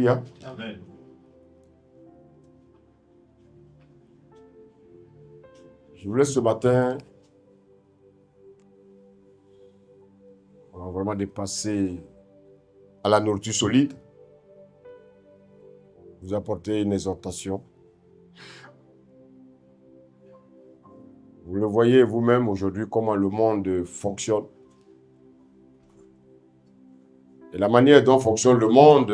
Alléluia. Amen. Je voulais ce matin, on va vraiment dépasser à la nourriture solide, vous apporter une exhortation. Vous le voyez vous-même aujourd'hui, comment le monde fonctionne. Et la manière dont fonctionne le monde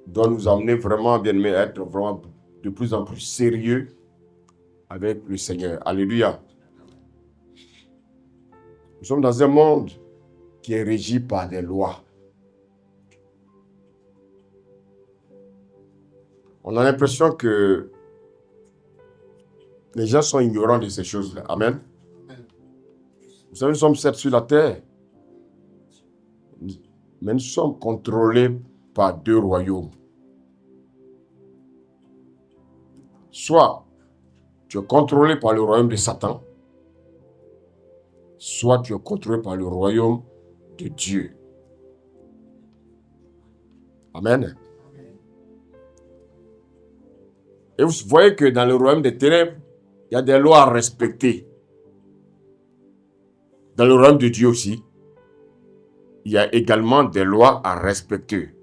doit nous amener vraiment, bien aimés, à être vraiment de plus en plus sérieux avec le Seigneur. Alléluia. Nous sommes dans un monde qui est régi par des lois. On a l'impression que les gens sont ignorants de ces choses-là. Amen. Vous savez, nous sommes certes sur la terre, mais nous sommes contrôlés par deux royaumes. Soit tu es contrôlé par le royaume de Satan, soit tu es contrôlé par le royaume de Dieu. Amen. Et vous voyez que dans le royaume des ténèbres, il y a des lois à respecter. Dans le royaume de Dieu aussi, il y a également des lois à respecter.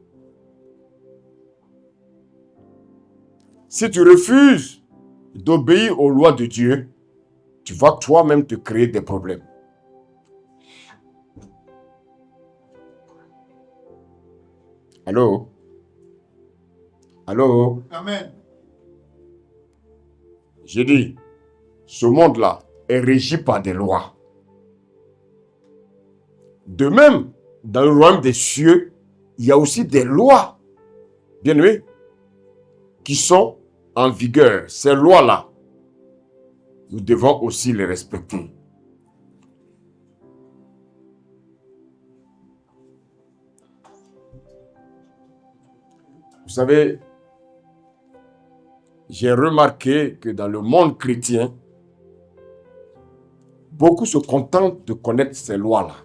Si tu refuses d'obéir aux lois de Dieu, tu vas toi-même te créer des problèmes. Allô? Allô? Amen. J'ai dit, ce monde-là est régi par des lois. De même, dans le royaume des cieux, il y a aussi des lois, bien aimés, qui sont en vigueur. Ces lois-là, nous devons aussi les respecter. Vous savez, j'ai remarqué que dans le monde chrétien, beaucoup se contentent de connaître ces lois-là.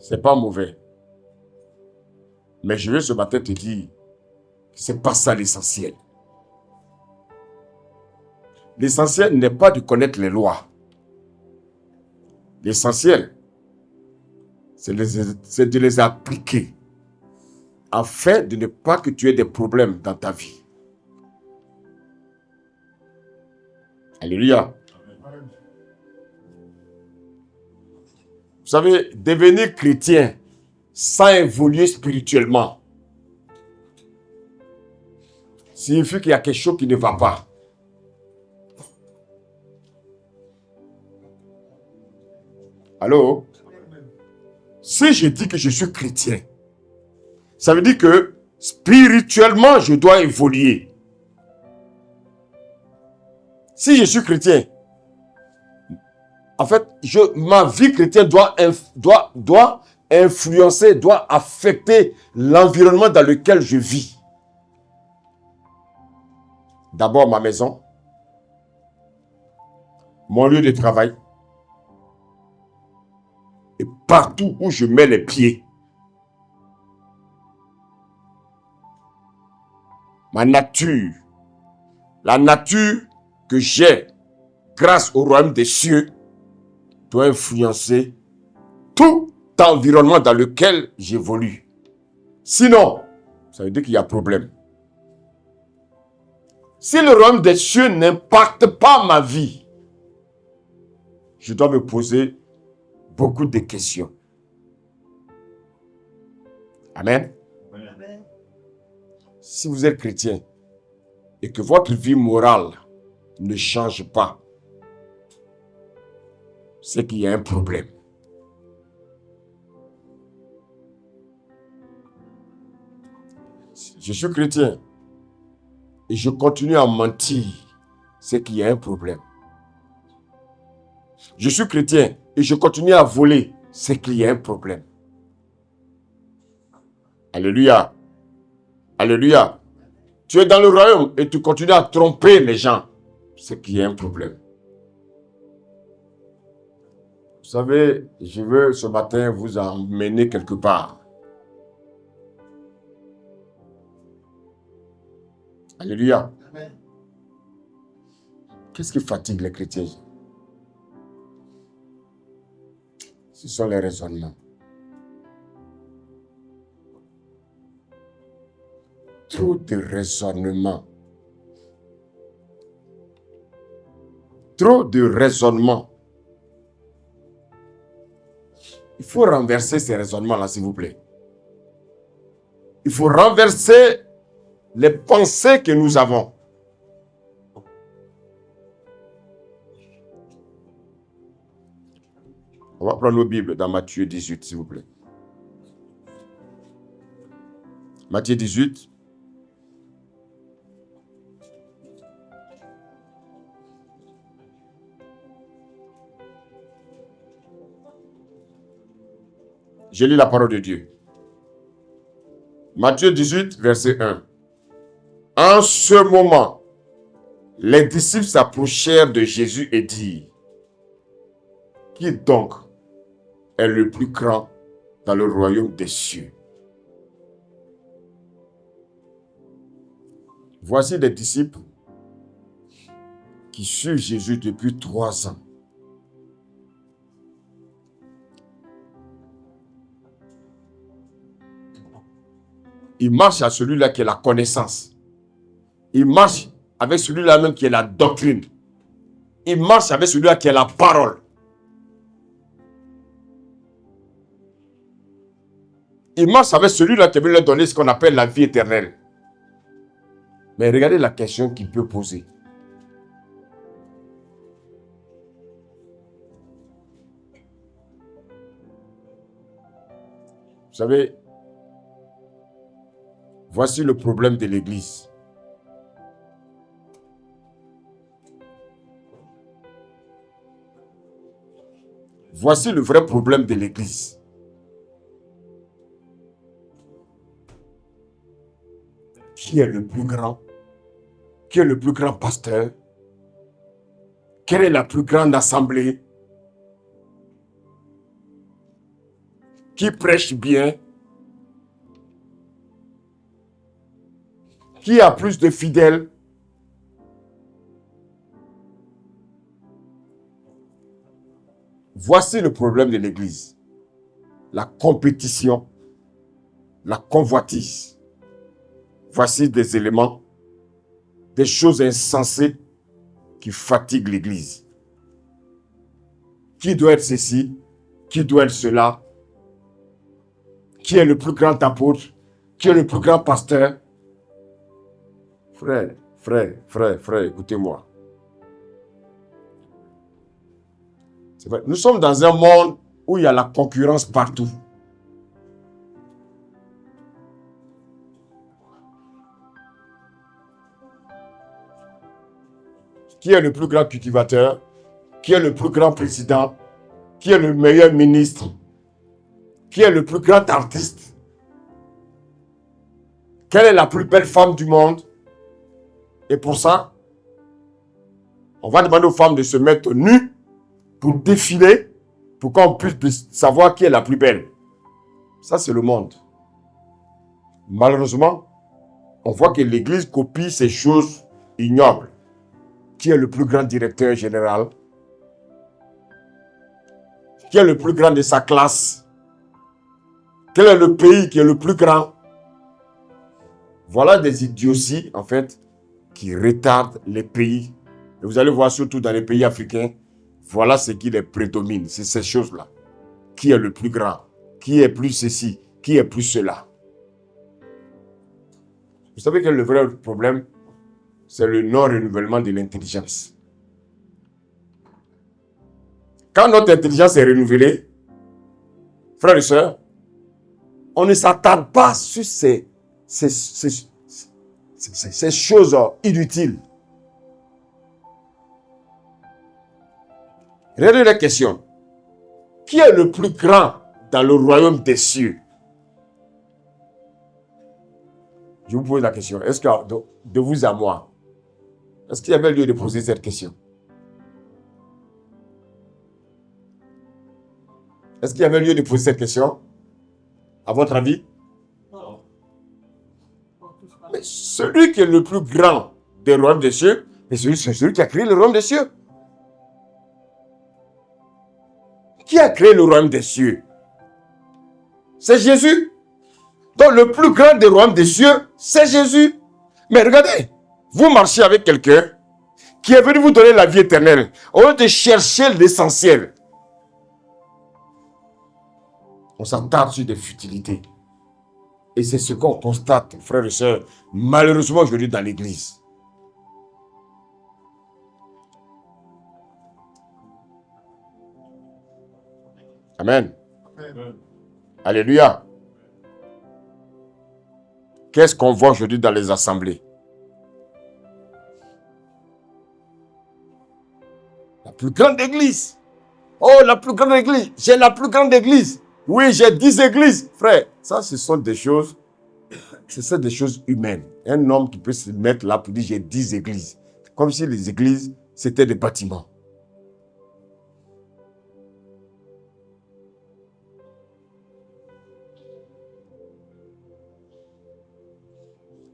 C'est pas mauvais. Mais je veux ce matin te dire que c'est pas ça l'essentiel. L'essentiel n'est pas de connaître les lois. L'essentiel, c'est de les appliquer afin de ne pas que tu aies des problèmes dans ta vie. Alléluia. Vous savez, devenir chrétien sans évoluer spirituellement signifie qu'il y a quelque chose qui ne va pas. Allô? Si je dis que je suis chrétien, ça veut dire que spirituellement, je dois évoluer. Si je suis chrétien, en fait, ma vie chrétienne doit influencer, doit affecter l'environnement dans lequel je vis. D'abord ma maison, mon lieu de travail, et partout où je mets les pieds. Ma nature, la nature que j'ai grâce au royaume des cieux, doit influencer tout environnement dans lequel j'évolue. Sinon, ça veut dire qu'il y a problème. Si le royaume des cieux n'impacte pas ma vie, je dois me poser beaucoup de questions. Amen. Amen. Si vous êtes chrétien et que votre vie morale ne change pas, c'est qu'il y a un problème. Je suis chrétien et je continue à mentir, c'est qu'il y a un problème. Je suis chrétien et je continue à voler, c'est qu'il y a un problème. Alléluia. Alléluia. Tu es dans le royaume et tu continues à tromper les gens, c'est qu'il y a un problème. Vous savez, je veux ce matin vous emmener quelque part. Alléluia. Qu'est-ce qui fatigue les chrétiens? Ce sont les raisonnements. Trop de raisonnements. Trop de raisonnements. Il faut renverser ces raisonnements-là, s'il vous plaît. Il faut renverser les pensées que nous avons. On va prendre nos Bibles dans Matthieu 18, s'il vous plaît. Matthieu 18. Je lis la parole de Dieu. Matthieu 18, verset 1. En ce moment, les disciples s'approchèrent de Jésus et dirent, qui donc est le plus grand dans le royaume des cieux? Voici des disciples qui suivent Jésus depuis 3 ans. Ils marchent à celui-là qui est la connaissance. Ils marchent avec celui-là même qui est la doctrine. Ils marchent avec celui-là qui est la parole. Ils marchent avec celui-là qui veut leur donner ce qu'on appelle la vie éternelle. Mais regardez la question qu'il peut poser. Vous savez, voici le problème de l'Église. Voici le vrai problème de l'Église. Qui est le plus grand? Qui est le plus grand pasteur? Quelle est la plus grande assemblée? Qui prêche bien? Qui a plus de fidèles? Voici le problème de l'Église. La compétition, la convoitise. Voici des éléments, des choses insensées qui fatiguent l'Église. Qui doit être ceci? Qui doit être cela? Qui est le plus grand apôtre? Qui est le plus grand pasteur? Frère, écoutez-moi. C'est vrai, nous sommes dans un monde où il y a la concurrence partout. Qui est le plus grand cultivateur? Qui est le plus grand président? Qui est le meilleur ministre? Qui est le plus grand artiste? Quelle est la plus belle femme du monde? Et pour ça, on va demander aux femmes de se mettre nues pour défiler, pour qu'on puisse savoir qui est la plus belle. Ça, c'est le monde. Malheureusement, on voit que l'Église copie ces choses ignobles. Qui est le plus grand directeur général? Qui est le plus grand de sa classe? Quel est le pays qui est le plus grand? Voilà des idioties, en fait, qui retardent les pays. Et vous allez voir surtout dans les pays africains, voilà ce qui les prédomine. C'est ces choses-là. Qui est le plus grand? Qui est plus ceci? Qui est plus cela? Vous savez quel est le vrai problème? C'est le non-renouvellement de l'intelligence. Quand notre intelligence est renouvelée, frères et sœurs, on ne s'attarde pas sur ces choses inutiles. Regardez la question. Qui est le plus grand dans le royaume des cieux? Je vous pose la question. Est-ce que de vous à moi, est-ce qu'il y avait lieu de poser cette question? Est-ce qu'il y avait lieu de poser cette question? À votre avis? Mais celui qui est le plus grand des royaumes des cieux, c'est celui qui a créé le royaume des cieux. Qui a créé le royaume des cieux? C'est Jésus. Donc le plus grand des royaumes des cieux, c'est Jésus. Mais regardez, vous marchez avec quelqu'un qui est venu vous donner la vie éternelle. Au lieu de chercher l'essentiel, on s'attarde sur des futilités. Et c'est ce qu'on constate, frères et sœurs, malheureusement aujourd'hui dans l'église. Amen. Amen. Alléluia. Qu'est-ce qu'on voit aujourd'hui dans les assemblées? La plus grande église. Oh, la plus grande église. J'ai la plus grande église. Oui, j'ai 10 églises. Frère, ça, ce sont des choses humaines. Un homme qui peut se mettre là pour dire j'ai 10 églises. Comme si les églises, c'était des bâtiments.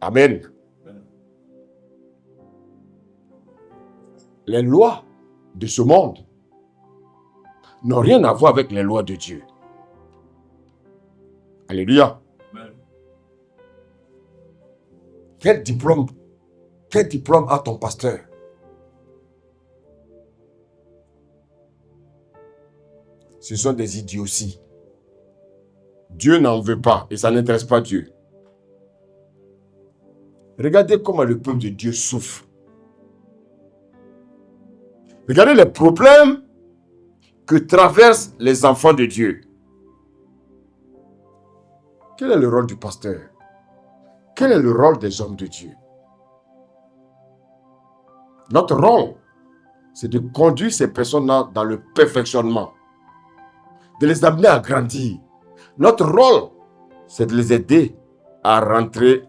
Amen. Les lois de ce monde n'ont rien à voir avec les lois de Dieu. Alléluia. Amen. Quel diplôme a ton pasteur? Ce sont des idioties. Dieu n'en veut pas et ça n'intéresse pas Dieu. Regardez comment le peuple de Dieu souffre. Regardez les problèmes que traversent les enfants de Dieu. Quel est le rôle du pasteur? Quel est le rôle des hommes de Dieu? Notre rôle, c'est de conduire ces personnes-là dans le perfectionnement, de les amener à grandir. Notre rôle, c'est de les aider à rentrer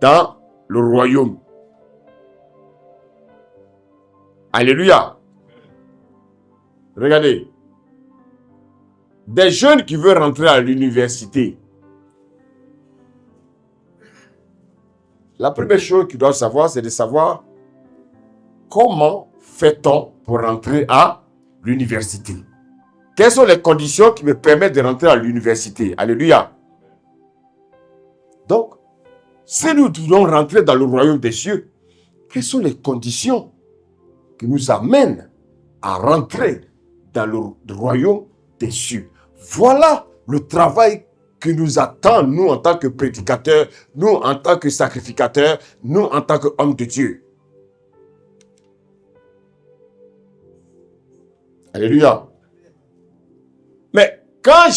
dans le royaume. Alléluia. Regardez. Des jeunes qui veulent rentrer à l'université. La première chose qu'ils doivent savoir, c'est de savoir comment fait-on pour rentrer à l'université. Quelles sont les conditions qui me permettent de rentrer à l'université? Alléluia. Donc, si nous devons rentrer dans le royaume des cieux, quelles sont les conditions qui nous amènent à rentrer dans le royaume des cieux? Voilà le travail qui nous attend, nous en tant que prédicateurs, nous en tant que sacrificateurs, nous en tant qu'hommes de Dieu. Alléluia. Mais quand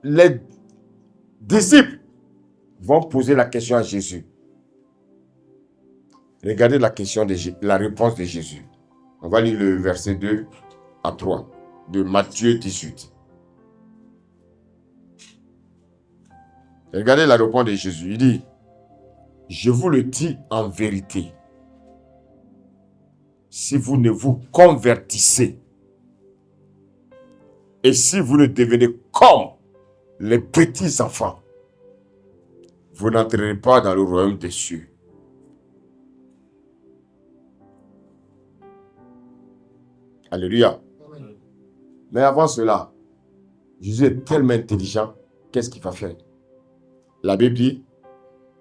les disciples vont poser la question à Jésus, regardez la réponse de Jésus. On va lire le verset 2 à 3 de Matthieu 18. Regardez la réponse de Jésus. Il dit, je vous le dis en vérité, si vous ne vous convertissez et si vous ne devenez comme les petits enfants, vous n'entrerez pas dans le royaume des cieux. Alléluia. Mais avant cela, Jésus est tellement intelligent, qu'est-ce qu'il va faire? La Bible dit,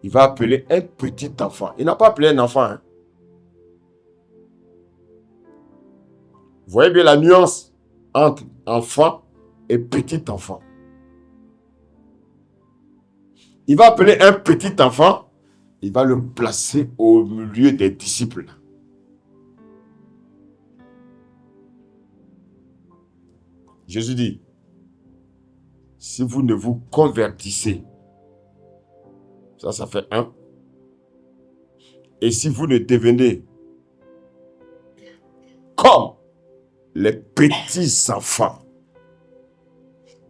il va appeler un petit enfant. Il n'a pas appelé un enfant. Hein? Vous voyez bien la nuance entre enfant et petit enfant. Il va appeler un petit enfant, il va le placer au milieu des disciples. Jésus dit, si vous ne vous convertissez, ça fait 1. Et si vous ne devenez comme les petits enfants,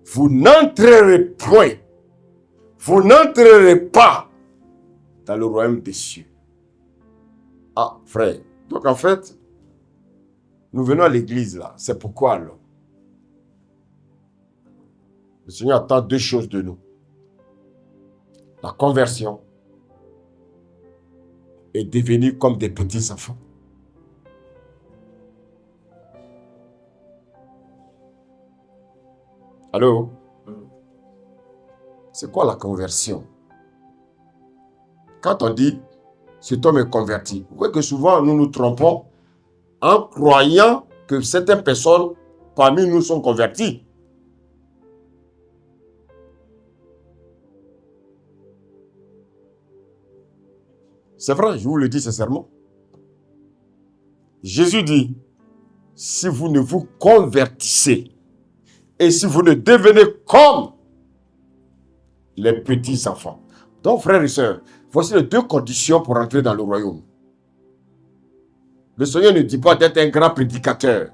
vous n'entrerez point, vous n'entrerez pas dans le royaume des cieux. Ah, frère, donc en fait, nous venons à l'église là, c'est pourquoi alors? Le Seigneur attend 2 choses de nous. La conversion et devenir comme des petits enfants. Allô? C'est quoi la conversion? Quand on dit cet homme est converti, vous voyez que souvent nous nous trompons en croyant que certaines personnes parmi nous sont converties. C'est vrai, je vous le dis sincèrement. Jésus dit, si vous ne vous convertissez et si vous ne devenez comme les petits enfants. Donc, frères et sœurs, voici les deux conditions pour entrer dans le royaume. Le Seigneur ne dit pas d'être un grand prédicateur.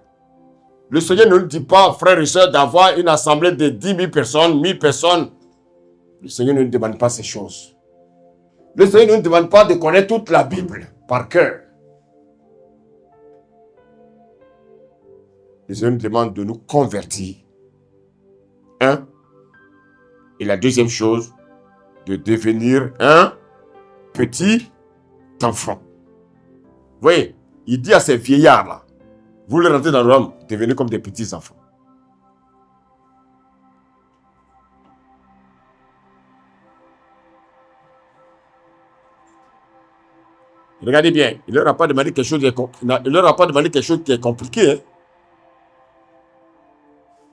Le Seigneur ne nous dit pas, frères et sœurs, d'avoir une assemblée de 10 000 personnes, 1000 personnes. Le Seigneur ne nous demande pas ces choses. Le Seigneur ne nous demande pas de connaître toute la Bible par cœur. Le Seigneur nous demande de nous convertir. Un. Et la deuxième chose, de devenir un petit enfant. Vous voyez, il dit à ces vieillards-là, vous voulez rentrer dans le royaume, devenez comme des petits enfants. Regardez bien, il ne leur a pas demandé quelque chose qui est compliqué. Hein?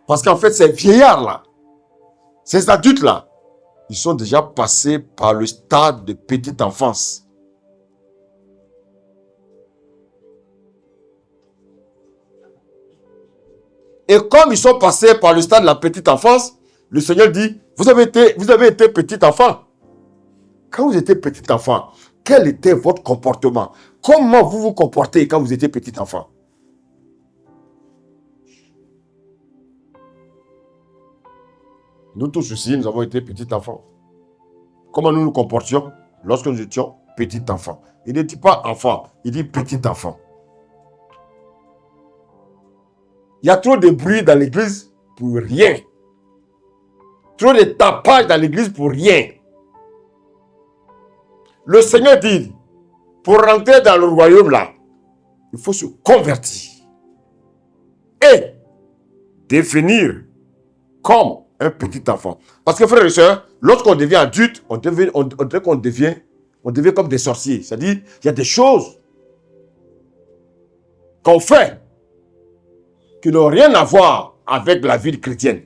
Parce qu'en fait, ces vieillards-là, ces adultes-là, ils sont déjà passés par le stade de petite enfance. Et comme ils sont passés par le stade de la petite enfance, le Seigneur dit, vous avez été petit enfant. Quand vous étiez petit enfant, quel était votre comportement? Comment vous vous comportez quand vous étiez petit enfant? Nous tous ici, nous avons été petits enfants. Comment nous nous comportions lorsque nous étions petits enfants? Il ne dit pas enfant, il dit petit enfant. Il y a trop de bruit dans l'église pour rien. Trop de tapage dans l'église pour rien. Le Seigneur dit, pour rentrer dans le royaume là, il faut se convertir. Et devenir comme un petit enfant. Parce que frères et sœurs, lorsqu'on devient adulte, on devient comme des sorciers. C'est-à-dire, il y a des choses qu'on fait qui n'ont rien à voir avec la vie chrétienne.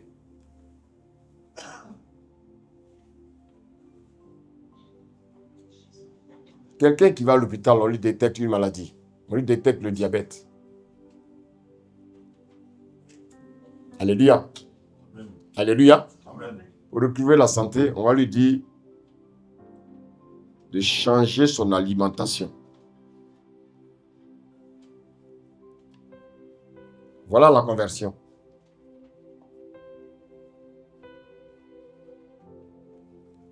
Quelqu'un qui va à l'hôpital, on lui détecte une maladie. On lui détecte le diabète. Alléluia. Alléluia. Pour retrouver la santé, on va lui dire de changer son alimentation. Voilà la conversion.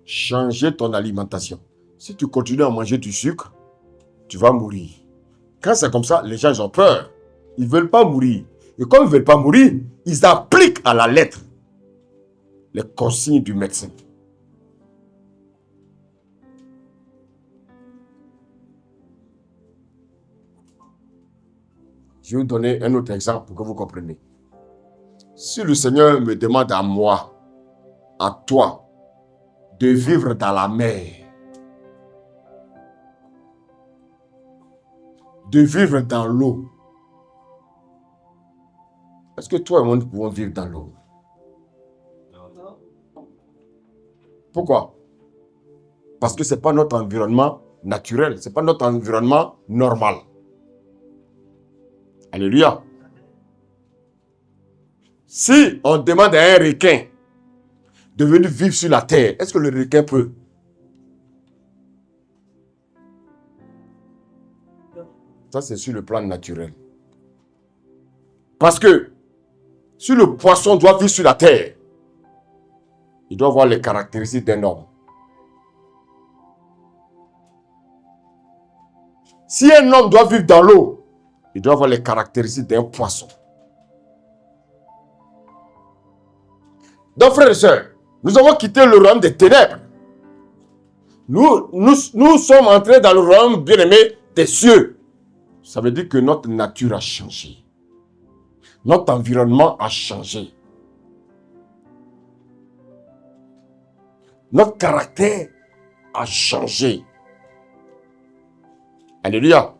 Changer ton alimentation. Si tu continues à manger du sucre, tu vas mourir. Quand c'est comme ça, les gens ils ont peur. Ils ne veulent pas mourir. Et comme ils ne veulent pas mourir, ils appliquent à la lettre les consignes du médecin. Je vais vous donner un autre exemple pour que vous compreniez. Si le Seigneur me demande à moi, à toi, de vivre dans la mer, de vivre dans l'eau, est-ce que toi et moi nous pouvons vivre dans l'eau? Pourquoi? Parce que ce n'est pas notre environnement naturel, ce n'est pas notre environnement normal. Alléluia. Si on demande à un requin de venir vivre sur la terre, est-ce que le requin peut? Ça, c'est sur le plan naturel. Parce que si le poisson doit vivre sur la terre, il doit avoir les caractéristiques d'un homme. Si un homme doit vivre dans l'eau, il doit avoir les caractéristiques d'un poisson. Donc, frères et sœurs, nous avons quitté le royaume des ténèbres Nous sommes entrés dans le royaume bien-aimé des cieux. Ça veut dire que notre nature a changé. Notre environnement a changé. Notre caractère a changé. Alléluia.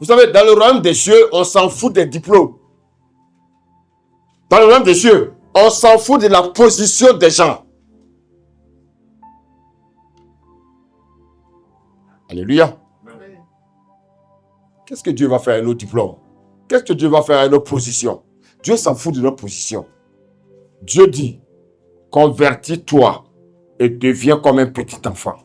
Vous savez, dans le royaume des cieux, on s'en fout des diplômes. Dans le royaume des cieux, on s'en fout de la position des gens. Alléluia. Qu'est-ce que Dieu va faire à nos diplômes? Qu'est-ce que Dieu va faire à nos positions? Dieu s'en fout de nos positions. Dieu dit, convertis-toi et deviens comme un petit enfant.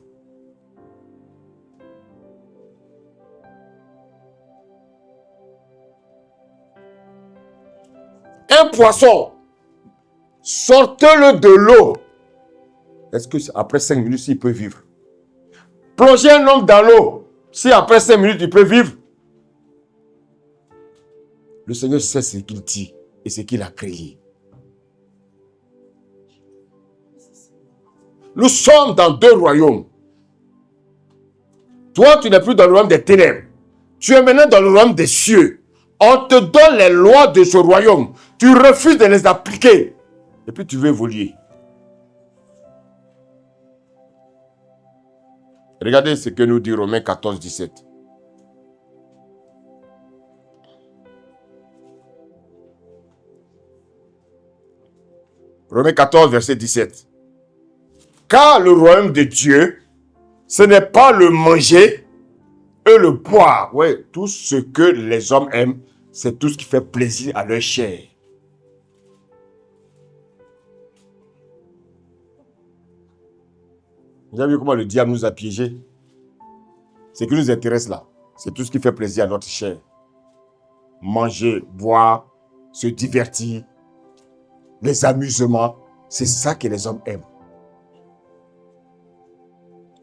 Un poisson, sortez-le de l'eau. Est-ce que après 5 minutes, il peut vivre? Plongez un homme dans l'eau. Si après 5 minutes, il peut vivre. Le Seigneur sait ce qu'il dit et ce qu'il a créé. Nous sommes dans deux royaumes. Toi, tu n'es plus dans le royaume des ténèbres. Tu es maintenant dans le royaume des cieux. On te donne les lois de ce royaume. Tu refuses de les appliquer. Et puis tu veux évoluer. Regardez ce que nous dit Romains 14, 17. Romains 14, verset 17. Car le royaume de Dieu, ce n'est pas le manger et le boire. Ouais, tout ce que les hommes aiment, c'est tout ce qui fait plaisir à leur chair. Vous avez vu comment le diable nous a piégés? Ce qui nous intéresse là, c'est tout ce qui fait plaisir à notre chair. Manger, boire, se divertir, les amusements, c'est ça que les hommes aiment.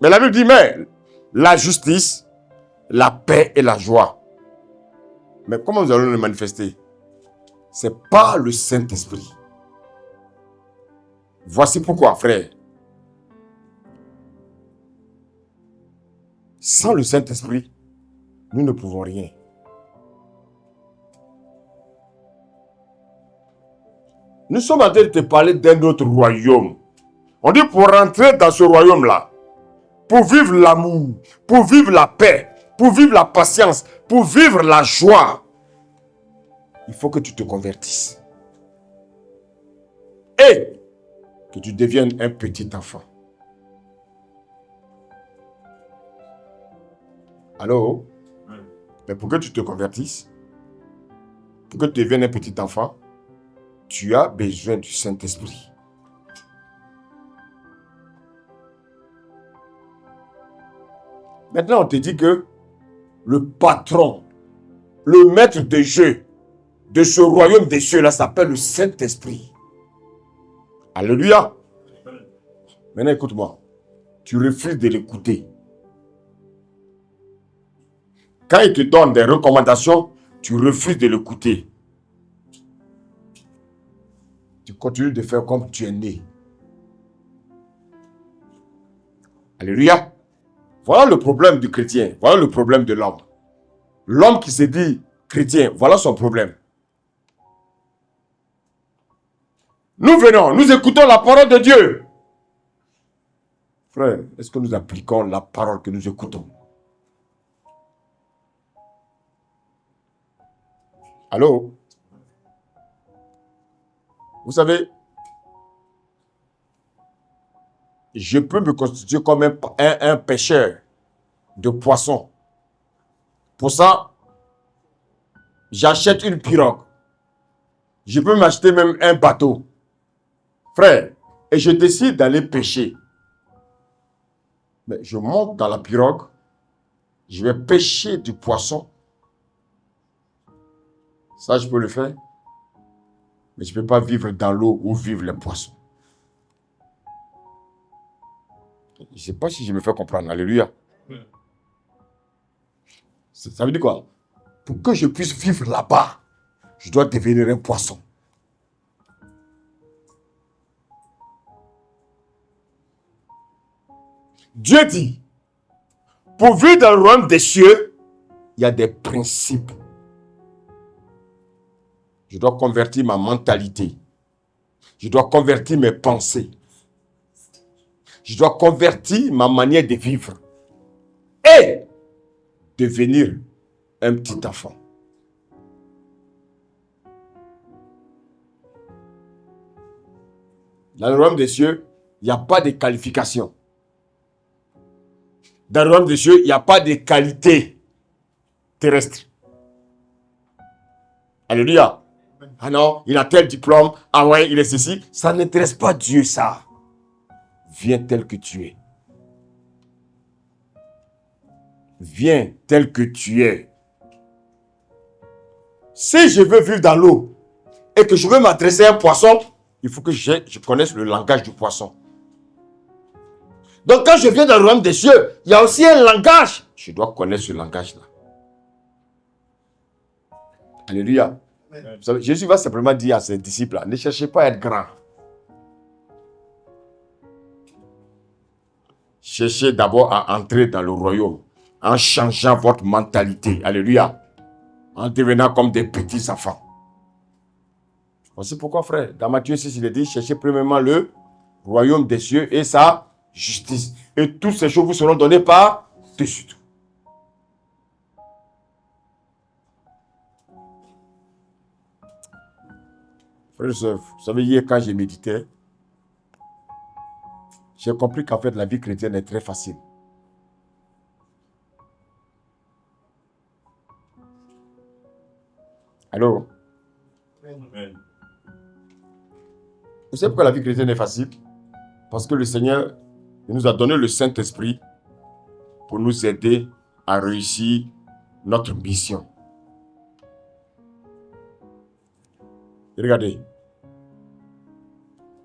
Mais la Bible dit, mais la justice, la paix et la joie. Mais comment nous allons le manifester? C'est par le Saint-Esprit. Voici pourquoi, frère. Sans le Saint-Esprit, nous ne pouvons rien. Nous sommes en train de te parler d'un autre royaume. On dit pour rentrer dans ce royaume-là, pour vivre l'amour, pour vivre la paix, pour vivre la patience, pour vivre la joie, il faut que tu te convertisses. Et que tu deviennes un petit enfant. Allô? Mais pour que tu te convertisses, pour que tu deviennes un petit enfant, tu as besoin du Saint-Esprit. Maintenant, on te dit que le patron, le maître de jeu de ce royaume des cieux-là s'appelle le Saint-Esprit. Alléluia. Maintenant, écoute-moi. Tu refuses de l'écouter. Quand il te donne des recommandations, tu refuses de l'écouter. Tu continues de faire comme tu es né. Alléluia. Voilà le problème du chrétien. Voilà le problème de l'homme. L'homme qui se dit chrétien, voilà son problème. Nous venons, nous écoutons la parole de Dieu. Frère, est-ce que nous appliquons la parole que nous écoutons? Allô? Vous savez, je peux me constituer comme un pêcheur de poissons. Pour ça, j'achète une pirogue. Je peux m'acheter même un bateau. Frère, et je décide d'aller pêcher. Mais je monte dans la pirogue, je vais pêcher du poisson. Ça, je peux le faire. Mais je ne peux pas vivre dans l'eau où vivent les poissons. Je ne sais pas si je me fais comprendre. Alléluia. Ça veut dire quoi? Pour que je puisse vivre là-bas, je dois devenir un poisson. Dieu dit, pour vivre dans le royaume des cieux, il y a des principes. Je dois convertir ma mentalité. Je dois convertir mes pensées. Je dois convertir ma manière de vivre. Et devenir un petit enfant. Dans le royaume des cieux, il n'y a pas de qualification. Dans le royaume des cieux, il n'y a pas de qualité terrestre. Alléluia. Ah non, il a tel diplôme. Ah ouais, il est ceci. Ça n'intéresse pas Dieu, ça. Viens tel que tu es. Viens tel que tu es. Si je veux vivre dans l'eau et que je veux m'adresser à un poisson, il faut que je connaisse le langage du poisson. Donc quand je viens dans le royaume des cieux, il y a aussi un langage. Je dois connaître ce langage-là. Alléluia. Vous savez, Jésus va simplement dire à ses disciples, ne cherchez pas à être grand. Cherchez d'abord à entrer dans le royaume en changeant votre mentalité. Alléluia. En devenant comme des petits enfants. Voici pourquoi, frère, dans Matthieu 6, il est dit, cherchez premièrement le royaume des cieux et sa justice. Et toutes ces choses vous seront données par-dessus tout. Frère et soeur, vous savez, hier, quand j'ai médité, j'ai compris qu'en fait, la vie chrétienne est très facile. Allô? Amen. Vous savez pourquoi la vie chrétienne est facile? Parce que le Seigneur nous a donné le Saint-Esprit pour nous aider à réussir notre mission. Regardez,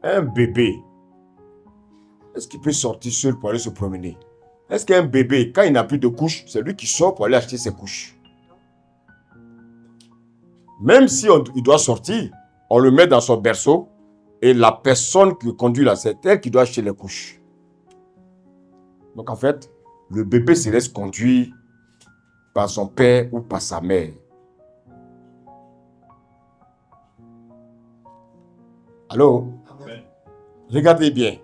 un bébé, est-ce qu'il peut sortir seul pour aller se promener? Est-ce qu'un bébé, quand il n'a plus de couches, c'est lui qui sort pour aller acheter ses couches? Même si il doit sortir, on le met dans son berceau et la personne qui conduit là, c'est elle qui doit acheter les couches. Donc en fait, le bébé se laisse conduire par son père ou par sa mère. Allô? Amen. Regardez bien.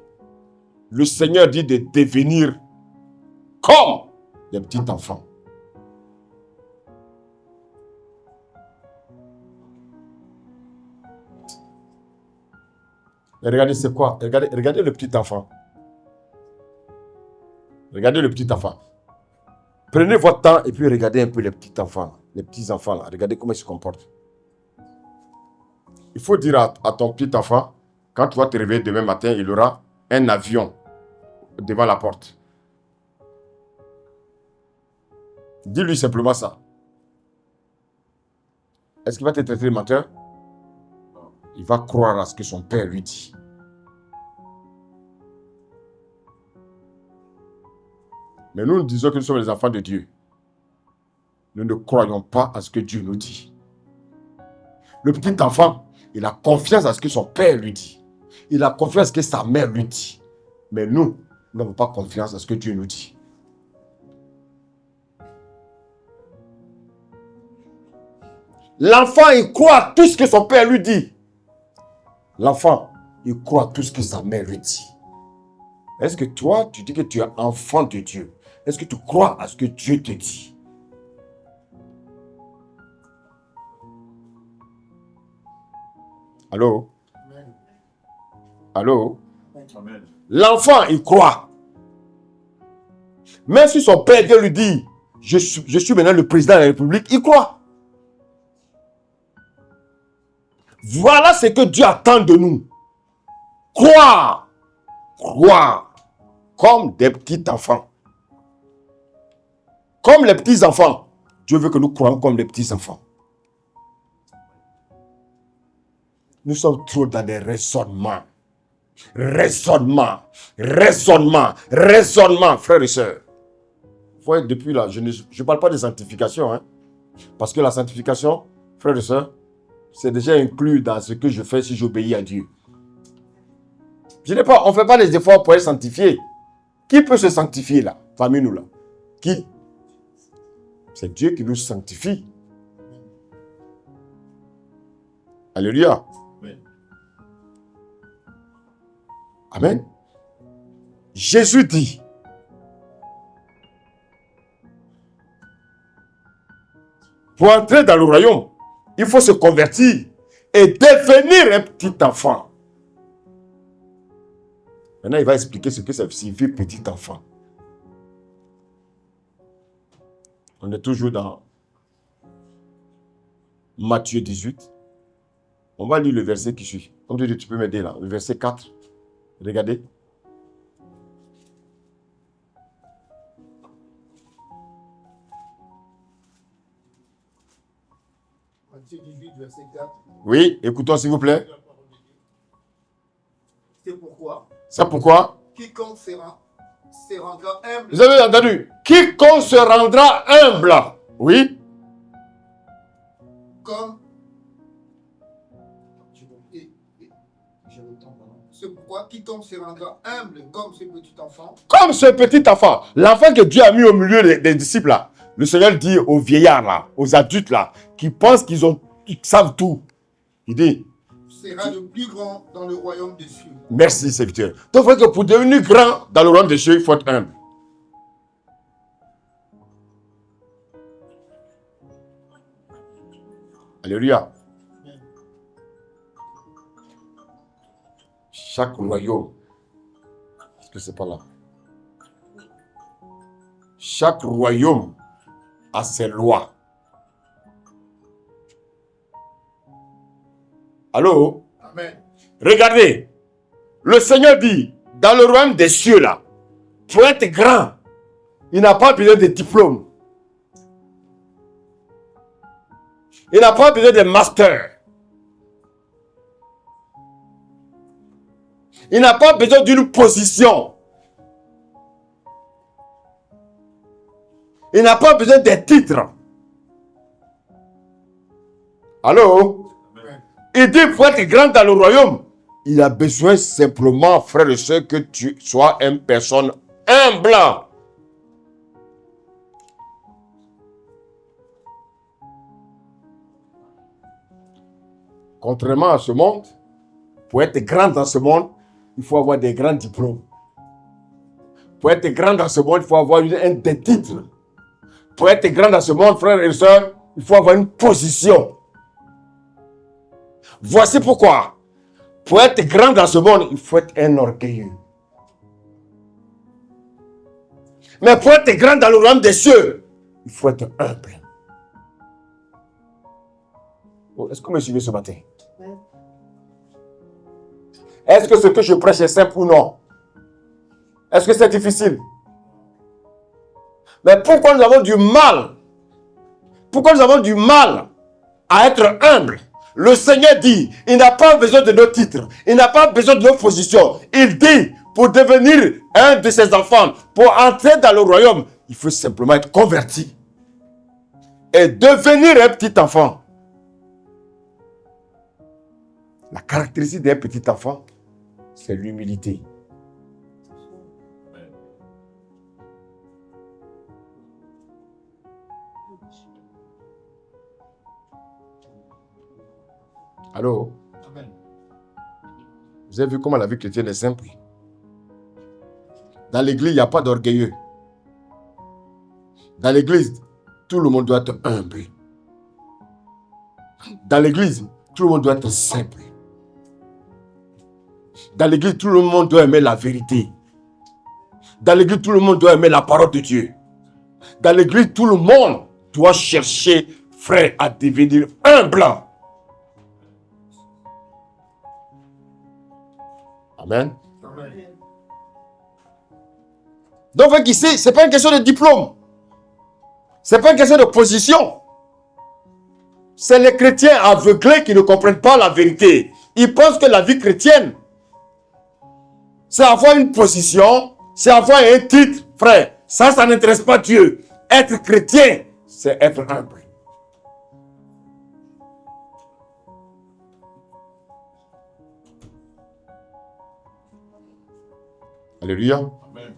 Le Seigneur dit de devenir comme les petits enfants. Et regardez, c'est quoi? Regardez le petit enfant. Regardez le petit enfant. Prenez votre temps et puis regardez un peu les petits enfants. Les petits enfants là. Regardez comment ils se comportent. Il faut dire à ton petit enfant, quand tu vas te réveiller demain matin, il aura un avion devant la porte. Dis-lui simplement ça. Est-ce qu'il va te traiter de menteur? Il va croire à ce que son père lui dit. Mais nous disons que nous sommes les enfants de Dieu. Nous ne croyons pas à ce que Dieu nous dit. Le petit enfant, il a confiance à ce que son père lui dit. Il a confiance à ce que sa mère lui dit. Mais nous n'avons pas confiance à ce que Dieu nous dit. L'enfant, il croit à tout ce que son père lui dit. L'enfant, il croit à tout ce que sa mère lui dit. Est-ce que toi, tu dis que tu es enfant de Dieu? Est-ce que tu crois à ce que Dieu te dit? Allô? Amen. Allô? Amen. L'enfant, il croit. Même si son père vient lui dire, je suis maintenant le président de la République, il croit. Voilà ce que Dieu attend de nous. Croire. Croire. Comme des petits enfants. Comme les petits enfants. Dieu veut que nous croyons comme les petits enfants. Nous sommes trop dans des raisonnements. Raisonnement, frères et sœurs. Vous voyez, depuis là, je ne parle pas de sanctification. Hein, parce que la sanctification, frères et sœurs, c'est déjà inclus dans ce que je fais si j'obéis à Dieu. On ne fait pas les efforts pour être sanctifié. Qui peut se sanctifier là, parmi nous là? Qui? C'est Dieu qui nous sanctifie. Alléluia. Amen. Jésus dit, pour entrer dans le royaume, il faut se convertir et devenir un petit enfant. Maintenant, il va expliquer ce que ça signifie petit enfant. On est toujours dans Matthieu 18. On va lire le verset qui suit. Comme tu dis, tu peux m'aider là. Le verset 4. Regardez. Matthieu 18, verset 4. Oui, écoutons s'il vous plaît. C'est pourquoi C'est pourquoi quiconque se rendra humble. vous avez entendu. Quiconque se rendra humble. Oui. Comme c'est pourquoi quiconque se rendra humble comme ce petit enfant. Comme ce petit enfant. L'enfant que Dieu a mis au milieu des disciples là. Le Seigneur dit aux vieillards là, aux adultes là, qui pensent qu'ils savent tout. Il dit, Sera le plus grand dans le royaume des cieux. merci serviteur. Donc, il faut que pour devenir grand dans le royaume des cieux, il faut être humble. Alléluia. Chaque royaume, est-ce que c'est pas là? Chaque royaume a ses lois. Allô? Amen. Regardez, le Seigneur dit, dans le royaume des cieux là, pour être grand, il n'a pas besoin de diplôme. Il n'a pas besoin de master. Il n'a pas besoin d'une position. Il n'a pas besoin des titres. Allô? Amen. Il dit, pour être grand dans le royaume, il a besoin simplement, frère et soeur, que tu sois une personne humble. Contrairement à ce monde, pour être grand dans ce monde, il faut avoir des grands diplômes. Pour être grand dans ce monde, il faut avoir des titres. Pour être grand dans ce monde, frères et sœurs, il faut avoir une position. Voici pourquoi. Pour être grand dans ce monde, il faut être un orgueilleux. Mais pour être grand dans le royaume des cieux, il faut être humble. Oh, est-ce que vous me suivez ce matin? Est-ce que ce que je prêche est simple ou non? Est-ce que c'est difficile? Mais pourquoi nous avons du mal? Pourquoi nous avons du mal à être humble? Le Seigneur dit, il n'a pas besoin de nos titres, il n'a pas besoin de nos positions. Il dit, pour devenir un de ses enfants, pour entrer dans le royaume, il faut simplement être converti et devenir un petit enfant. La caractéristique d'un petit enfant, c'est l'humilité. Allô? Amen. Vous avez vu comment la vie chrétienne est simple? Dans l'église, il n'y a pas d'orgueilleux. Dans l'église, tout le monde doit être humble. Dans l'église, tout le monde doit être simple. Dans l'église, tout le monde doit aimer la vérité. Dans l'église, tout le monde doit aimer la parole de Dieu. Dans l'église, tout le monde doit chercher, frère, à devenir humble. Amen. Amen. Donc, ici, ce n'est pas une question de diplôme. Ce n'est pas une question de position. C'est les chrétiens aveuglés qui ne comprennent pas la vérité. Ils pensent que la vie chrétienne, c'est avoir une position, c'est avoir un titre, frère. Ça n'intéresse pas Dieu. Être chrétien, c'est être humble. Alléluia. Amen.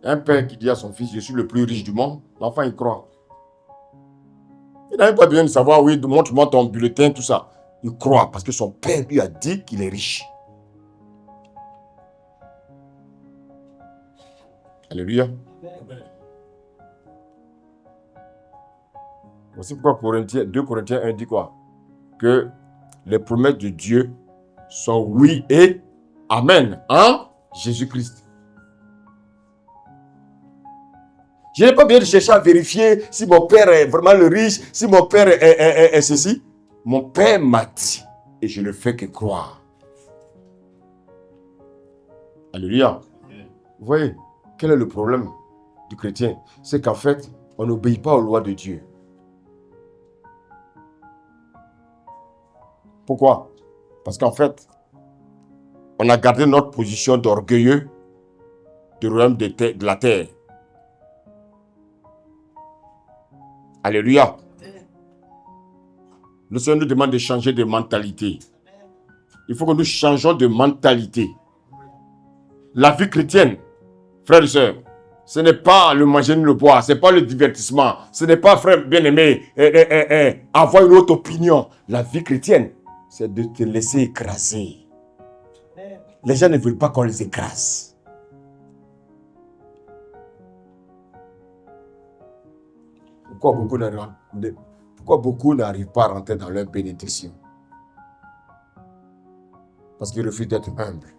Un père qui dit à son fils, je suis le plus riche du monde, l'enfant il croit. Il n'a même pas besoin de savoir, oui, montre-moi ton bulletin, tout ça. Il croit parce que son père lui a dit qu'il est riche. Alléluia. Voici pourquoi 2 Corinthiens 1 dit quoi? Que les promesses de Dieu sont oui et amen en Jésus-Christ. Je n'ai pas besoin de chercher à vérifier si mon père est vraiment le riche, si mon père est ceci. Mon père m'a dit et je ne fais que croire. Alléluia. Vous voyez, quel est le problème du chrétien? C'est qu'en fait, on n'obéit pas aux lois de Dieu. Pourquoi? Parce qu'en fait, on a gardé notre position d'orgueilleux du royaume de la terre. Alléluia. Le Seigneur nous demande de changer de mentalité. Il faut que nous changeons de mentalité. La vie chrétienne, frères et sœurs, ce n'est pas le manger ni le boire, ce n'est pas le divertissement, ce n'est pas, frère bien-aimé, avoir une autre opinion. La vie chrétienne, c'est de te laisser écraser. Les gens ne veulent pas qu'on les écrase. Pourquoi beaucoup n'arrivent pas à rentrer dans leur bénédiction? Parce qu'ils refusent d'être humbles.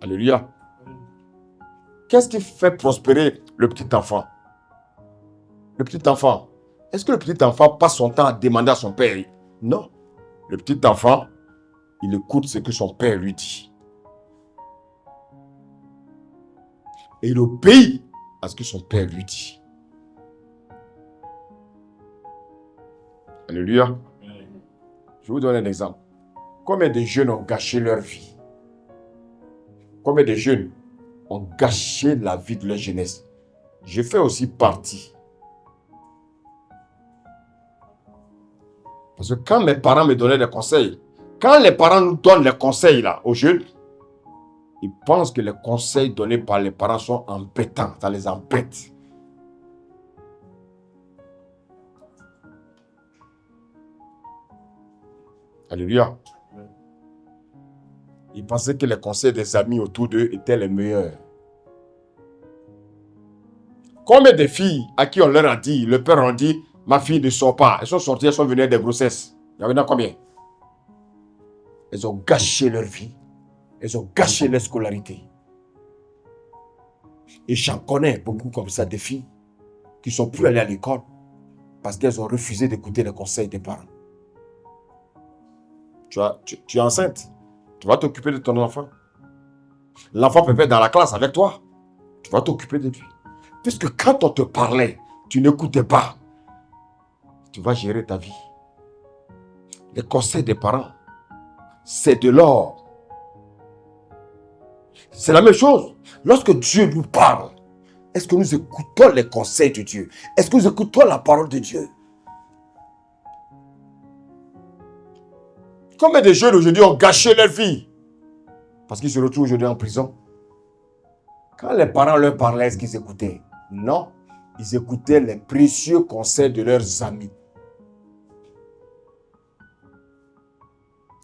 Alléluia. Qu'est-ce qui fait prospérer le petit enfant? Le petit enfant. Est-ce que le petit enfant passe son temps à demander à son père? Non. Le petit enfant, il écoute ce que son père lui dit. Et il obéit à ce que son père lui dit. Alléluia. Je vous donne un exemple. Combien de jeunes ont gâché leur vie? Combien de jeunes ont gâché la vie de leur jeunesse? Je fais aussi partie. Parce que quand mes parents me donnaient des conseils, quand les parents nous donnent les conseils là, aux jeunes, ils pensent que les conseils donnés par les parents sont embêtants, ça les embête. Alléluia. Ils pensaient que les conseils des amis autour d'eux étaient les meilleurs. Combien de filles à qui on leur a dit, le père a dit, ma fille ne sort pas. Elles sont sorties, elles sont venues des grossesses. Il y en a combien? Elles ont gâché leur vie. Elles ont gâché leur scolarité. Et j'en connais beaucoup comme ça, des filles qui ne sont plus allées à l'école parce qu'elles ont refusé d'écouter les conseils des parents. Tu es enceinte. Tu vas t'occuper de ton enfant. L'enfant peut être dans la classe avec toi. Tu vas t'occuper de lui. Puisque quand on te parlait, tu n'écoutais pas. Tu vas gérer ta vie. Les conseils des parents, c'est de l'or. C'est la même chose. Lorsque Dieu nous parle, est-ce que nous écoutons les conseils de Dieu? Est-ce que nous écoutons la parole de Dieu? Combien de jeunes aujourd'hui ont gâché leur vie parce qu'ils se retrouvent aujourd'hui en prison? Quand les parents leur parlaient, est-ce qu'ils écoutaient? Non, ils écoutaient les précieux conseils de leurs amis.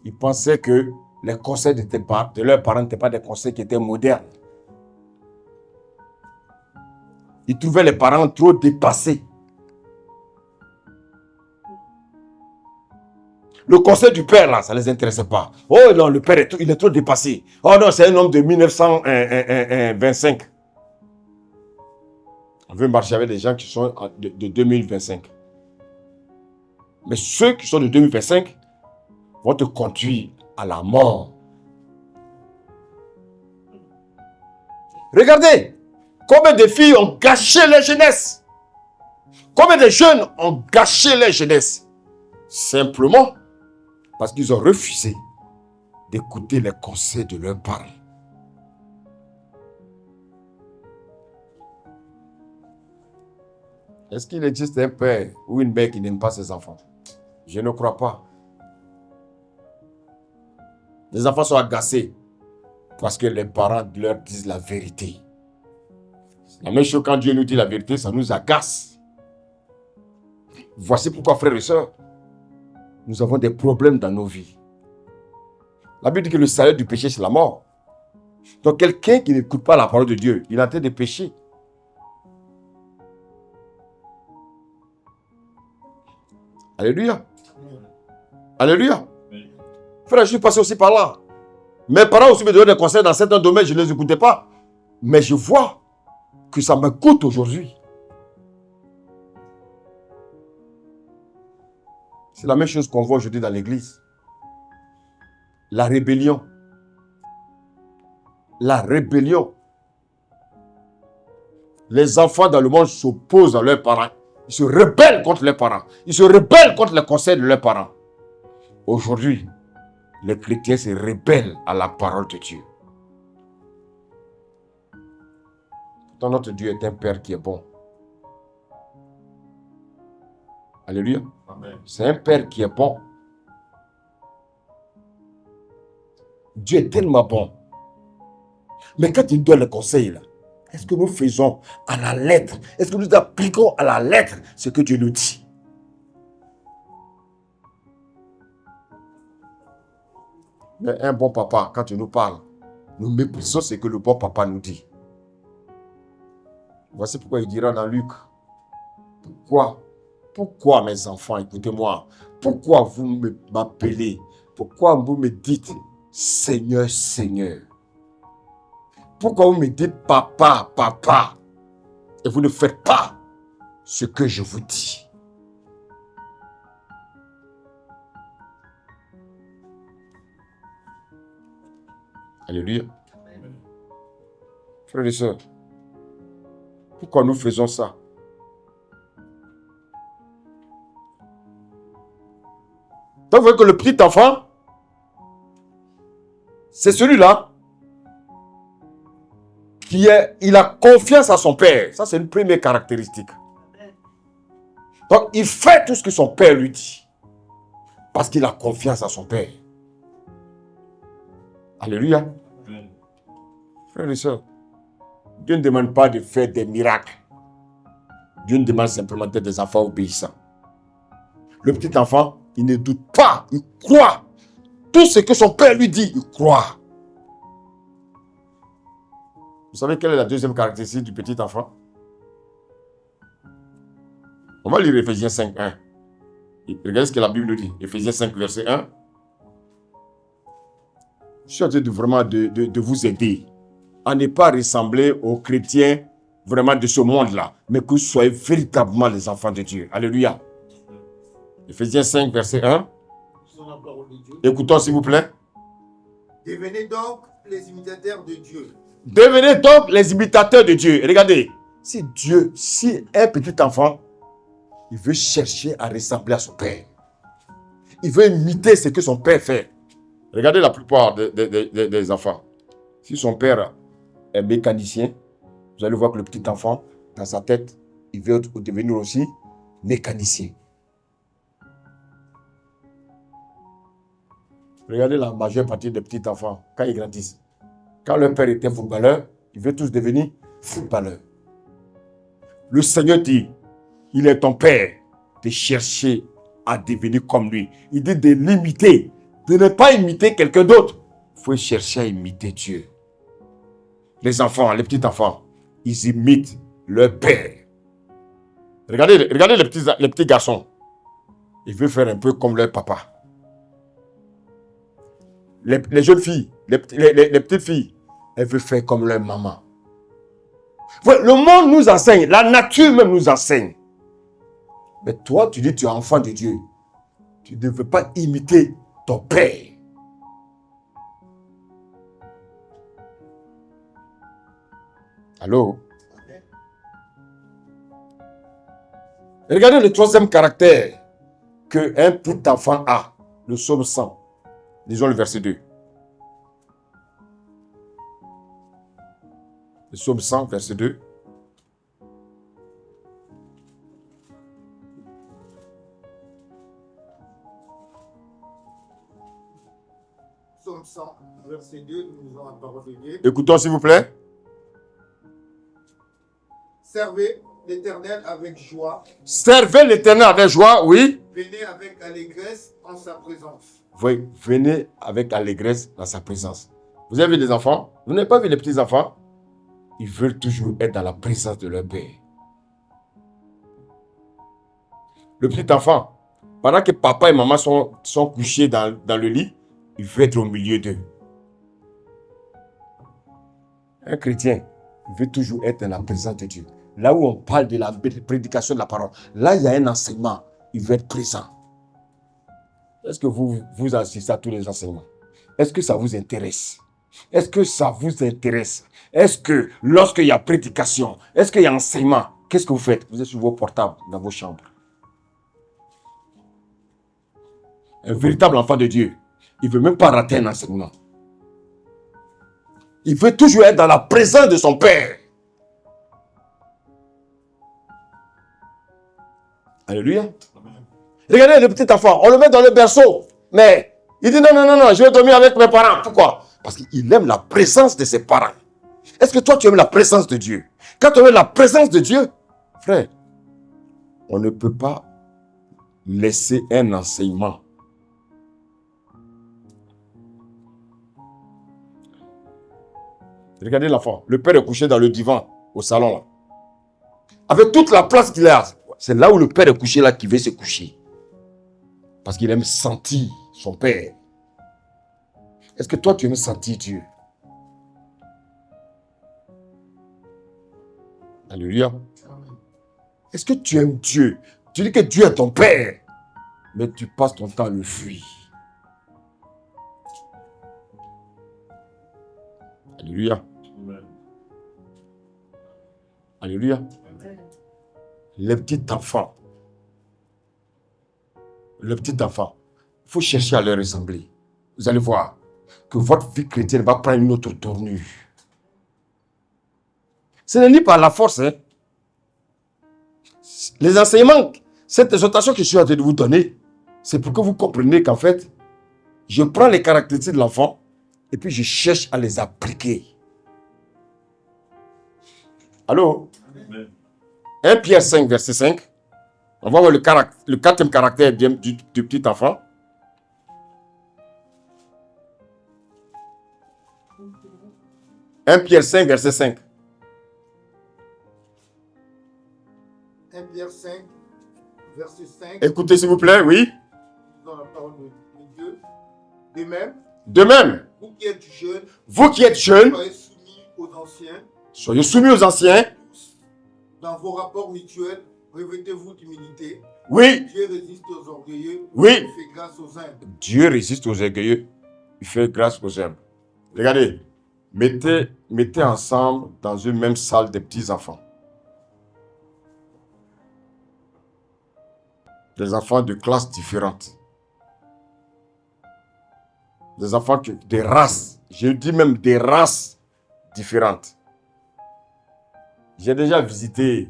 Ils pensaient que les conseils de leurs parents n'étaient pas des conseils qui étaient modernes. Ils trouvaient les parents trop dépassés. Le conseil du père, là, ça ne les intéressait pas. Oh non, le père, il est trop dépassé. Oh non, c'est un homme de 1925. On veut marcher avec des gens qui sont de 2025. Mais ceux qui sont de 2025 vont te conduire à la mort. Regardez, combien de filles ont gâché leur jeunesse. Combien de jeunes ont gâché leur jeunesse. Simplement parce qu'ils ont refusé d'écouter les conseils de leurs parents. Est-ce qu'il existe un père ou une mère qui n'aime pas ses enfants? Je ne crois pas. Les enfants sont agacés. Parce que les parents leur disent la vérité. La même chose quand Dieu nous dit la vérité, ça nous agace. Voici pourquoi, frères et sœurs, nous avons des problèmes dans nos vies. La Bible dit que le salaire du péché, c'est la mort. Donc quelqu'un qui n'écoute pas la parole de Dieu, il est en train de pécher. Alléluia. Alléluia. Frère, je suis passé aussi par là. Mes parents aussi me donnaient des conseils dans certains domaines, je ne les écoutais pas. Mais je vois que ça me coûte aujourd'hui. C'est la même chose qu'on voit aujourd'hui dans l'église. La rébellion. La rébellion. Les enfants dans le monde s'opposent à leurs parents. Ils se rebellent contre leurs parents. Ils se rebellent contre les conseils de leurs parents. Aujourd'hui, les chrétiens se rebellent à la parole de Dieu. Pourtant, notre Dieu est un Père qui est bon. Alléluia. Amen. C'est un Père qui est bon. Dieu est tellement bon. Mais quand il donne le conseil, là, est-ce que nous faisons à la lettre? Est-ce que nous appliquons à la lettre ce que Dieu nous dit? Mais un bon papa, quand il nous parle, nous méprisons ce que le bon papa nous dit. Voici pourquoi il dira dans Luc. Pourquoi mes enfants, écoutez-moi, pourquoi vous m'appelez? Pourquoi vous me dites Seigneur, Seigneur? Pourquoi vous me dites papa, papa? Et vous ne faites pas ce que je vous dis. Alléluia. Frères et sœurs, pourquoi nous faisons ça? Donc vous voyez que le petit enfant, c'est celui-là il a confiance à son père. Ça, c'est une première caractéristique. Donc, il fait tout ce que son père lui dit. Parce qu'il a confiance à son père. Alléluia. Frères et sœurs, Dieu ne demande pas de faire des miracles. Dieu ne demande simplement d'être des enfants obéissants. Le petit enfant, il ne doute pas, il croit. Tout ce que son père lui dit, il croit. Vous savez quelle est la deuxième caractéristique du petit enfant? On va lire Éphésiens 5, 1. Regardez ce que la Bible nous dit. Éphésiens 5, verset 1. Je suis en train de vous aider à ne pas ressembler aux chrétiens vraiment de ce monde-là, mais que vous soyez véritablement les enfants de Dieu. Alléluia. Éphésiens 5, verset 1. Écoutons s'il vous plaît. Devenez donc les imitateurs de Dieu. Devenez donc les imitateurs de Dieu. Regardez, si un petit enfant, il veut chercher à ressembler à son père, il veut imiter ce que son père fait. Regardez la plupart des enfants. Si son père est mécanicien, vous allez voir que le petit enfant, dans sa tête, il veut devenir aussi mécanicien. Regardez la majeure partie des petits enfants, quand ils grandissent. Quand leur père était footballeur, ils veulent tous devenir footballeurs. Le Seigneur dit, il est ton père de chercher à devenir comme lui. Il dit de l'imiter, de ne pas imiter quelqu'un d'autre. Il faut chercher à imiter Dieu. Les enfants, les petits enfants, ils imitent leur père. Regardez les petits garçons. Ils veulent faire un peu comme leur papa. Les jeunes filles, les petites filles, elles veulent faire comme leur maman. Le monde nous enseigne, la nature même nous enseigne. Mais toi, tu dis tu es enfant de Dieu. Tu ne veux pas imiter ton père. Allô? Regardez le troisième caractère qu'un petit enfant a. Le psaume 100. Lisons le verset 2. Le psaume 100, verset 2. Psaume 100, verset 2, nous lisons la parole de Dieu. Écoutons s'il vous plaît. Servez l'Éternel avec joie. Servez l'Éternel avec joie, oui. Venez avec allégresse en sa présence. Oui, venez avec allégresse dans sa présence. Vous avez vu les enfants? Vous n'avez pas vu les petits enfants? Ils veulent toujours être dans la présence de leur père. Le petit enfant, pendant que papa et maman sont couchés dans le lit, il veut être au milieu d'eux. Un chrétien, il veut toujours être dans la présence de Dieu. Là où on parle de la prédication de la parole, là il y a un enseignement, il veut être présent. Est-ce que vous assistez à tous les enseignements? Est-ce que ça vous intéresse? Est-ce que ça vous intéresse? Est-ce que lorsqu'il y a prédication, est-ce qu'il y a enseignement, qu'est-ce que vous faites? Vous êtes sur vos portables, dans vos chambres. Un véritable enfant de Dieu, il ne veut même pas rater un enseignement. Il veut toujours être dans la présence de son Père. Alléluia. Regardez le petit enfant, on le met dans le berceau, mais il dit non, je vais dormir avec mes parents. Pourquoi? Parce qu'il aime la présence de ses parents. Est-ce que toi tu aimes la présence de Dieu? Quand tu aimes la présence de Dieu, frère, on ne peut pas laisser un enseignement. Regardez l'enfant, le père est couché dans le divan, au salon là. Avec toute la place qu'il a, c'est là où le père est couché là qu'il veut se coucher. Parce qu'il aime sentir son père. Est-ce que toi tu aimes sentir Dieu? Alléluia. Est-ce que tu aimes Dieu? Tu dis que Dieu est ton père, mais tu passes ton temps à le fuir. Alléluia. Alléluia. Les petits enfants. Le petit enfant, il faut chercher à leur ressembler. Vous allez voir que votre vie chrétienne va prendre une autre tournure. Ce n'est ni par la force. Hein. Les enseignements, cette exhortation que je suis en train de vous donner, c'est pour que vous compreniez qu'en fait, je prends les caractéristiques de l'enfant et puis je cherche à les appliquer. Allô? 1 Pierre 5, verset 5. On va voir le quatrième caractère du petit enfant. « 1 Pierre 5, verset 5. 1 Pierre 5, verset 5. Écoutez s'il vous plaît, oui. Dans la parole de Dieu. De même, vous qui êtes jeunes, soyez soumis aux anciens. Soyez soumis aux anciens. Dans vos rapports mutuels, revêtez-vous d'humilité. Oui. Dieu résiste aux orgueilleux. Oui. Il fait grâce aux humbles. Dieu résiste aux orgueilleux. Il fait grâce aux humbles. Regardez. Mettez ensemble dans une même salle des petits enfants. Des enfants de classes différentes. Des enfants des races. Je dis même des races différentes. J'ai déjà visité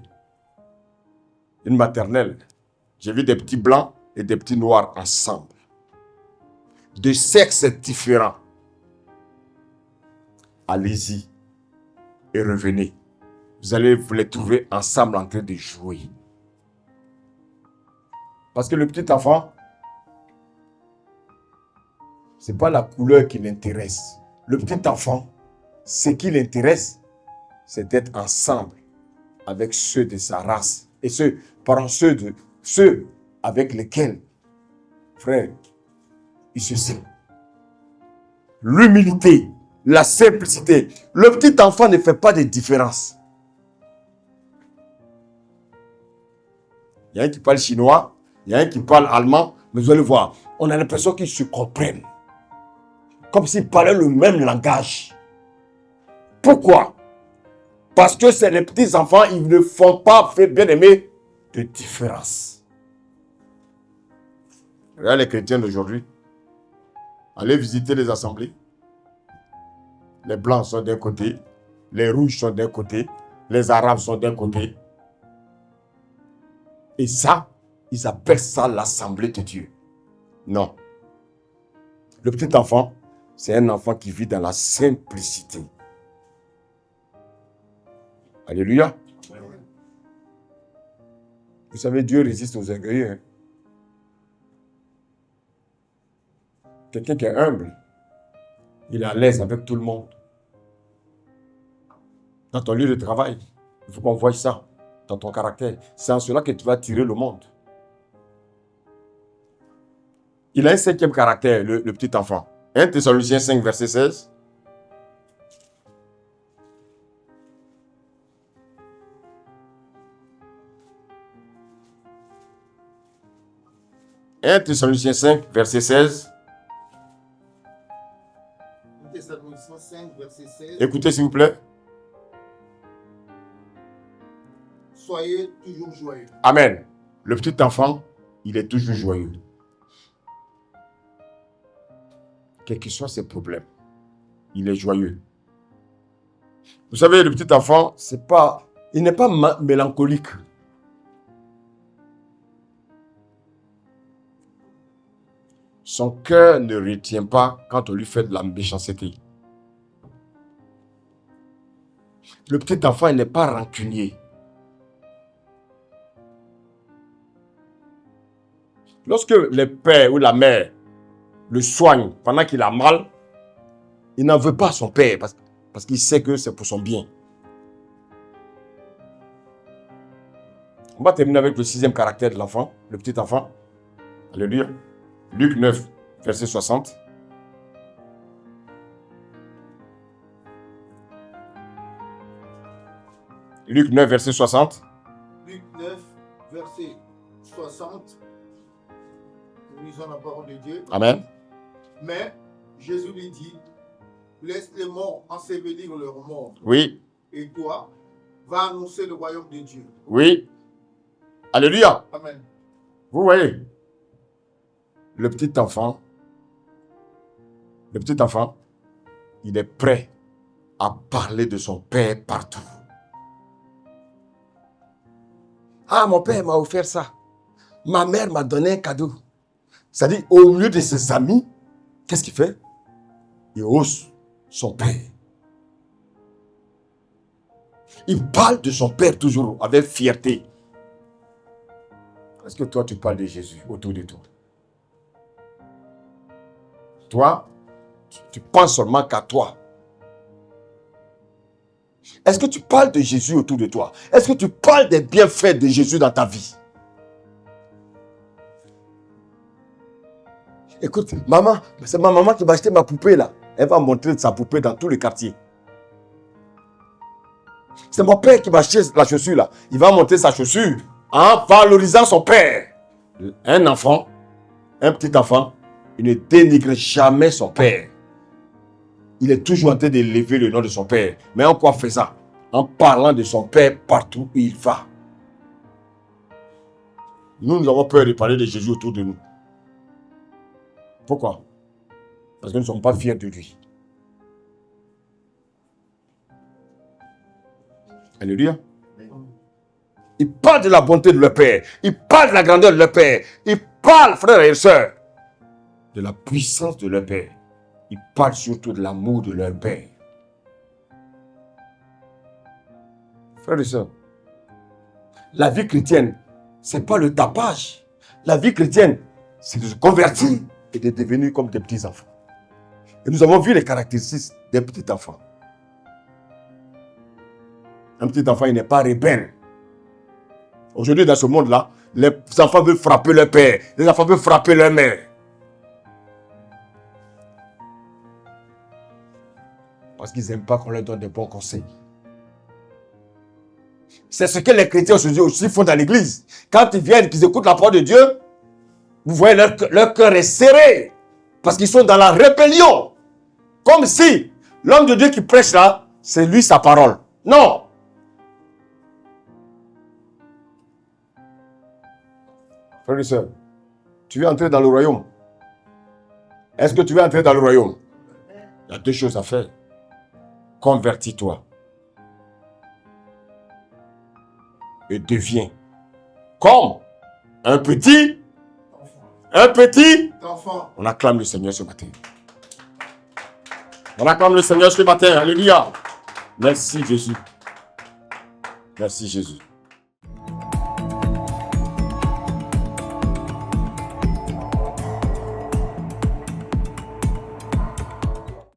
une maternelle. J'ai vu des petits blancs et des petits noirs ensemble. De sexes différents. Allez-y et revenez. Vous allez vous les trouver ensemble en train de jouer. Parce que le petit enfant, ce n'est pas la couleur qui l'intéresse. Le petit enfant, ce qui l'intéresse, c'est d'être ensemble avec ceux de sa race. Et ceux avec lesquels, frère, il se sait. L'humilité, la simplicité. Le petit enfant ne fait pas de différence. Il y a un qui parle chinois, il y a un qui parle allemand, mais vous allez voir, on a l'impression qu'ils se comprennent. Comme s'ils parlaient le même langage. Pourquoi? Parce que c'est les petits enfants, ils ne font pas, fait bien aimer, de différence. Regardez les chrétiens d'aujourd'hui. Allez visiter les assemblées. Les blancs sont d'un côté, les rouges sont d'un côté, les arabes sont d'un côté. Et ça, ils appellent ça l'assemblée de Dieu. Non. Le petit enfant, c'est un enfant qui vit dans la simplicité. Alléluia. Vous savez, Dieu résiste aux orgueilleux. Hein? Quelqu'un qui est humble, il est à l'aise avec tout le monde. Dans ton lieu de travail, il faut qu'on voie ça dans ton caractère. C'est en cela que tu vas tirer le monde. Il a un 5e caractère, le petit enfant. 1 Thessaloniciens 5, verset 16. « 1 Thessaloniciens 5, verset 16. » Thessaloniciens 5, verset 16. Écoutez s'il vous plaît. Soyez toujours joyeux. Amen. Le petit enfant, il est toujours joyeux. Quels que soient ses problèmes, il est joyeux. Vous savez, le petit enfant, il n'est pas mélancolique. Son cœur ne retient pas quand on lui fait de la méchanceté. Le petit enfant, il n'est pas rancunier. Lorsque le père ou la mère le soigne pendant qu'il a mal, il n'en veut pas à son père parce qu'il sait que c'est pour son bien. On va terminer avec le 6e caractère de l'enfant, le petit enfant. Alléluia. Luc 9, verset 60. Luc 9, verset 60. Luc 9, verset 60. Nous lisons la parole de Dieu. Amen. Mais Jésus lui dit, laisse les morts ensevelir leurs morts. Oui. Et toi, va annoncer le royaume de Dieu. Oui. Alléluia. Amen. Vous voyez, le petit enfant, il est prêt à parler de son père partout. Ah, mon père m'a offert ça. Ma mère m'a donné un cadeau. C'est-à-dire, au milieu de ses amis, qu'est-ce qu'il fait? Il hausse son père. Il parle de son père toujours avec fierté. Est-ce que toi, tu parles de Jésus autour de toi? Toi, tu penses seulement qu'à toi. Est-ce que tu parles de Jésus autour de toi? Est-ce que tu parles des bienfaits de Jésus dans ta vie? Écoute, maman, c'est ma maman qui m'a acheté ma poupée là. Elle va montrer sa poupée dans tous les quartiers. C'est mon père qui m'a acheté la chaussure là. Il va montrer sa chaussure en valorisant son père. Un enfant, un petit enfant, il ne dénigre jamais son père. Il est toujours en train d'élever le nom de son père. Mais en quoi fait ça? En parlant de son père partout où il va. Nous avons peur de parler de Jésus autour de nous. Pourquoi? Parce que nous ne sommes pas fiers de lui. Alléluia. Il parle de la bonté de leur Père. Il parle de la grandeur de leur Père. Il parle, frères et sœurs, de la puissance de leur Père. Il parle surtout de l'amour de leur Père. Frères et sœurs, la vie chrétienne, ce n'est pas le tapage. La vie chrétienne, c'est de se convertir et de devenir comme des petits enfants. Et nous avons vu les caractéristiques des petits enfants. Un petit enfant, il n'est pas rebelle. Aujourd'hui, dans ce monde-là, les enfants veulent frapper leur père. Les enfants veulent frapper leur mère. Parce qu'ils n'aiment pas qu'on leur donne de bons conseils. C'est ce que les chrétiens aujourd'hui aussi font dans l'église. Quand ils viennent, qu'ils écoutent la parole de Dieu, vous voyez, leur cœur est serré. Parce qu'ils sont dans la rébellion. Comme si l'homme de Dieu qui prêche là, c'est lui sa parole. Non. Frères et sœurs, tu veux entrer dans le royaume? Est-ce que tu veux entrer dans le royaume? Il y a deux choses à faire. Convertis-toi. Et deviens comme un petit enfant. On acclame le Seigneur ce matin. On acclame le Seigneur ce matin. Alléluia. Merci Jésus. Merci Jésus.